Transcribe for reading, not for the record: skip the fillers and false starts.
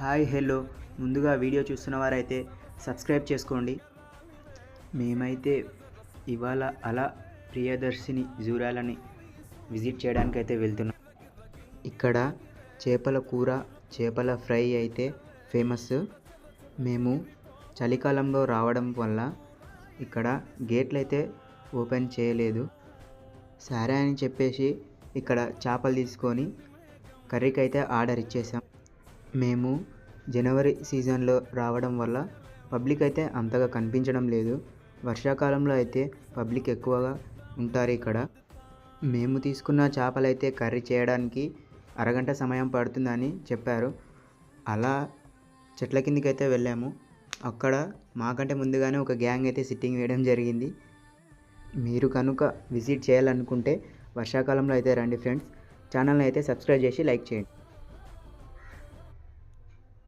Hi hello ముందుగా video చూస్తున్న వారైతే సబ్స్క్రైబ్ చేసుకోండి. మేమైతే ఇవాళ అలా ప్రియదర్శిని జూరాలని విజిట్ చేయడానికైతే వెళ్తున్నాం. ఇక్కడ చేపల కూర, చేపల ఫ్రై అయితే ఫేమస్. మేము చలికాలంలో రావడం వల్ల ఇక్కడ గేట్లు అయితే ఓపెన్ చేయలేదు. సరే అని చెప్పేసి ఇక్కడ చేపలు తీసుకొని కర్రీకి అయితే ఆర్డర్ ఇచ్చేసాం. మేము జనవరి సీజన్లో రావడం వల్ల పబ్లిక్ అయితే అంతగా కనిపించడం లేదు. వర్షాకాలంలో అయితే పబ్లిక్ ఎక్కువగా ఉంటారు ఇక్కడ. మేము తీసుకున్న చేపలైతే కర్రీ చేయడానికి అరగంట సమయం పడుతుందని చెప్పారు. అలా చెట్ల కిందికి అయితే వెళ్ళాము. అక్కడ మాకంటే ముందుగానే ఒక గ్యాంగ్ అయితే సిట్టింగ్ వేయడం జరిగింది. మీరు కనుక విజిట్ చేయాలనుకుంటే వర్షాకాలంలో అయితే రండి ఫ్రెండ్స్. ఛానల్ని అయితే సబ్స్క్రైబ్ చేసి లైక్ చేయండి.